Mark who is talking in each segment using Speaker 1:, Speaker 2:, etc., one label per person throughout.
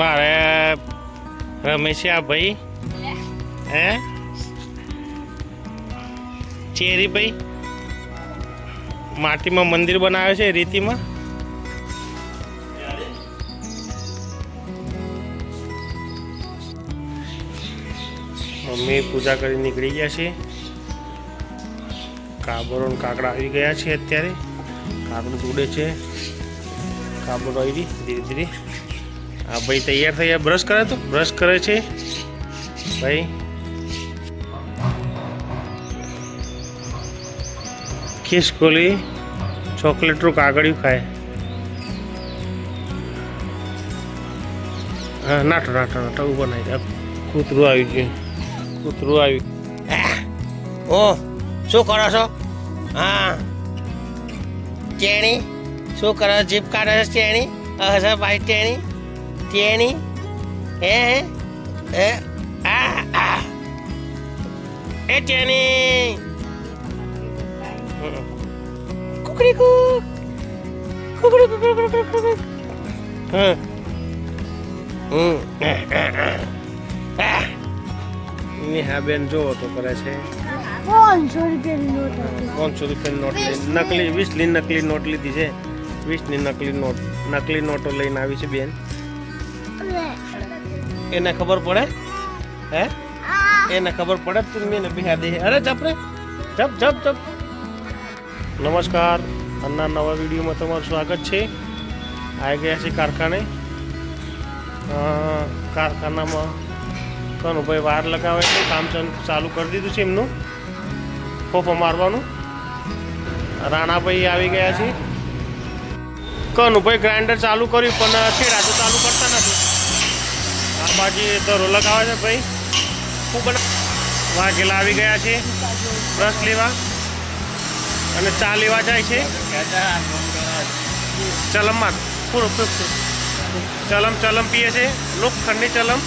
Speaker 1: મારે રમેશિયા ભાઈ હે ચેરી ભાઈ માટીમાં મંદિર બનાવે છે રીતિમાં. મમ્મી પૂજા કરી નીકળી ગયા છે. કાબરો ને કાકડા આવી ગયા છે. અત્યારે કાકડું તોડે છે. કાબરો આવી ધીરે ધીરે. આ ભાઈ તૈયાર થઈ બ્રશ કરે તો બ્રશ કરે છે ભાઈ. ખિસકોલી ચોકલેટનું કાગળિયું ખાય. હા નાટો નાટો નાટો ઉભો નહીં. કૂતરું આવી ગયું. કૂતરું આવ્યું. ઓ શું કરો છો? હા ચેણી શું કરો? જીપ કાઢે છે ચેણી. હશે ભાઈ ચેણી ચેણી હે હે આ એ ચેણી કુકડી કુક કુકડી કુકડી હા હા બેન જોવો તો કરે છે.
Speaker 2: 500 રૂપિયાની નોટ.
Speaker 1: 500 રૂપિયાની નોટ નકલી 20ની નકલી નોટ લીધી છે. 20ની નકલી નોટો લઈને આવી છે બેન. એને ખબર પડે હે એને ખબર પડે તું મેને બિહાર દે. અરે જપ રે જપ જપ જપ. નમસ્કાર, આજના નવા વિડીયોમાં તમારું સ્વાગત છે. આવી ગયા છે કારખાને. કારખાનામાં કનુભાઈ વાર લગાવે છે. કામ ચાલુ કરી દીધું છે એમનું ફોફો મારવાનું. રાણાભાઈ આવી ગયા છે. કનુભાઈ ગ્રાઇન્ડર ચાલુ કર્યું પણ છેડા તો ચાલુ કરતા નથી. આ બાજુ દરો લગાવે છે ભાઈ. ખૂબ વાઘેલા આવી ગયા છે બ્રશ લેવા અને ચા લેવા જાય છે. ચલમમાં પૂરો ચલમ ચલમ પીએ છે. લોખંડની ચલમ.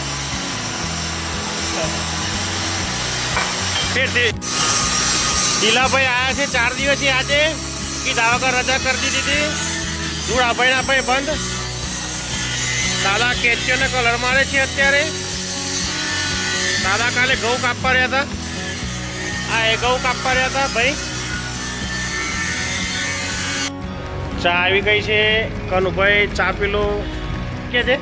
Speaker 1: દિલાભાઈ આવ્યા છે 4 દિવસથી. આજે કીધા વગર રજા કરી દીધી હતી. ધૂળાભાઈ ભાઈ બંધ. દાદા કેચીઓને કલર મારે છે અત્યારે. દાદા કાલે ઘઉં કાપવા રહ્યા હતા. આ એ ઘઉં કાપવા રહ્યા હતા ભાઈ. ચા આવી ગઈ છે. કનુભાઈ ચા પીલો કે છે.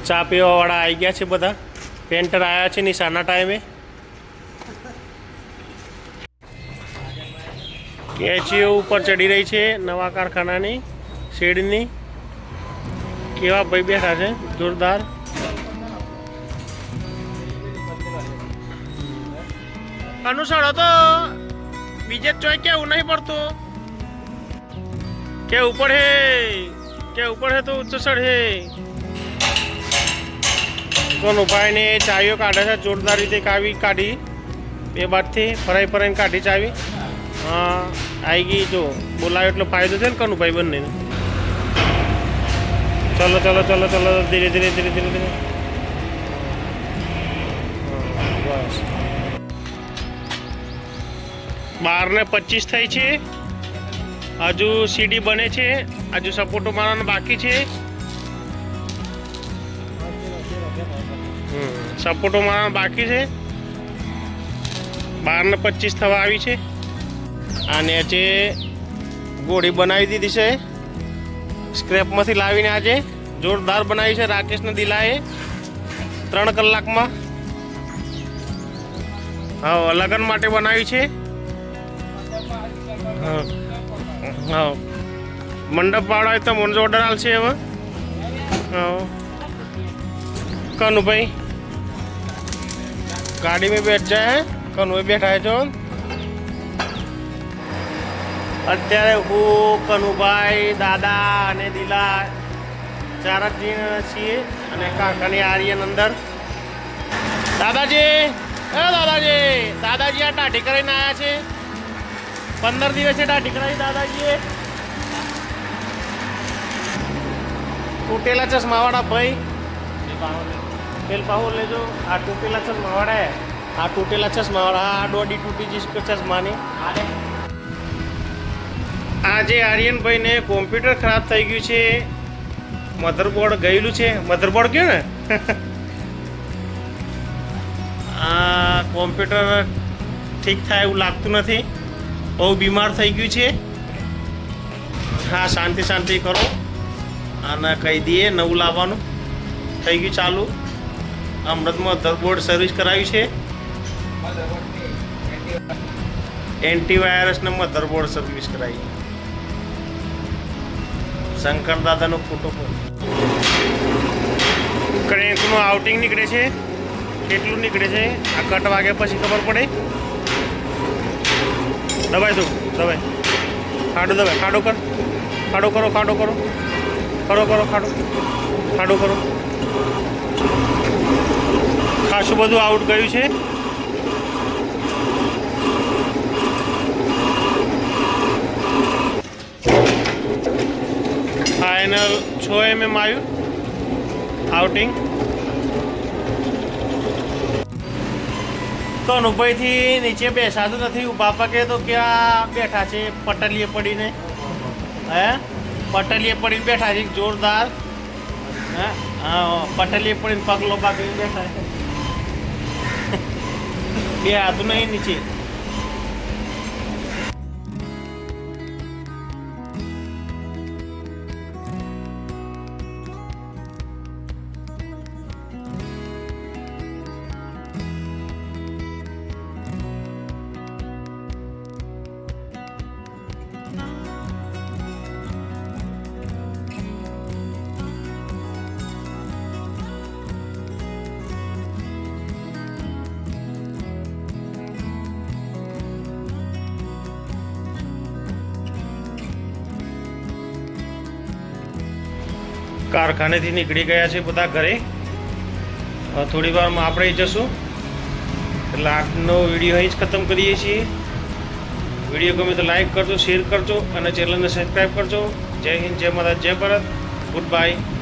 Speaker 1: ચા પીવા વાળા આવી ગયા છે બધા. પેન્ટર આવ્યા છે નિશાના ટાઈમે. કેચીઓ ઉપર ચડી રહી છે નવા કારખાનાની શેડની. કેવા ભાઈ બેઠા છે જોરદાર. અનુસરો તો બીજે ચોય કેવું નહીં પડતું. કે ઉપર હે તો ઉચ્ચ ચડ હે. કનુભાઈ ને ચાવીઓ કાઢે છે જોરદાર રીતે. કાઢી 2 બાજથી ફરાઈને કાઢી ચાવી. હા આવી ગઈ. જો બોલાવ્યો એટલો ફાયદો છે ને કનુભાઈ બંને. ચલો ચલો ચલો ચલો ધીરે ધીરે ધીરે ધીરે ધીરે. બસ 12:25 થઈ છે. હજુ સીડી બને છે. હજુ સપોર્ટો મારવાનો બાકી છે. સપોર્ટો મારવાનો બાકી છે. 12:25 થવા આવી છે. આ નીચે ગોળી બનાવી દીધી છે સ્ક્રેપમાંથી લાવીને. આજે જોરદાર બનાવી છે રાકેશને દિલાએ 3 કલાકમાં. હા લગ્ન માટે બનાવી છે. હા હા મંડપ વાળા તો મને ઓર્ડર આવશે હવે. હા કનુભાઈ ગાડી में बैठ जाए. कनुभाई बैठा है जो અત્યારે હું કનુભાઈ દાદા અને દિલા 4 જ છીએ. અને કાકાની આર્યન અંદર. દાદાજી દાદાજી આ ટાઢી કરીને આવ્યા છે. 15 દિવસે ટાઢી કરાવી દાદાજીએ. તૂટેલા ચશ્માવાળા ભાઈ પેલ પાહો લેજો. આ તૂટેલા ચશ્માવાળા આ તૂટેલા ચશ્માવાળા. આ ડોડી તૂટી જઈશ ચશ્માની. આ આજે આર્યનભાઈને કોમ્પ્યુટર ખરાબ થઈ ગયું છે, મધરબોર્ડ ગયેલું છે. મધરબોર્ડ કયો ને આ કોમ્પ્યુટર ઠીક થાય એવું લાગતું નથી, બહુ બીમાર થઈ ગયું છે. હા, શાંતિ શાંતિ કરો અને કહી દઈએ નવું લાવવાનું થઈ ગયું ચાલુ. અમૃતમાં મધરબોર્ડ સર્વિસ કરાવ્યું છે, એન્ટીવાયરસને મધરબોર્ડ સર્વિસ કરાવી. શંકર દાદાનો ફોટો પર ક્રેન્કનું આઉટિંગ નીકળે છે. કેટલું નીકળે છે આ કટ વાગ્યા પછી ખબર પડે. દબાઈ દો, દબાઈ ખાડો, દબાઈ ખાડો કર, ખાડો કરો, ખાડો કરો, કરો કરો, ખાડો ખાડો કરો. ખાસું બધું આઉટ ગયું છે. ફાઇનલ 6 mm આવ્યું આઉટિંગ. તો અનુભાઈથી નીચે બેસાતું નથી. બાપા કહે તો ક્યાં બેઠા છે, પટલીએ પડીને. હે, પટલીએ પડીને બેઠા છે જોરદાર. હા, પટલીએ પડીને પગલો બાંધીને બેઠા છે. બે હાથું નહીં નીચે. કારખાનેથી નીકળી ગયા છે બધા ઘરે. થોડી વારમાં આપણે જશું. એટલે આજનો વિડીયો અહીં જ ખતમ કરીએ છીએ. વિડીયો ગમે તો લાઈક કરજો, શેર કરજો અને ચેનલને સબસ્ક્રાઈબ કરજો. જય હિન્દ, જય ભારત, જય ભારત. Good bye.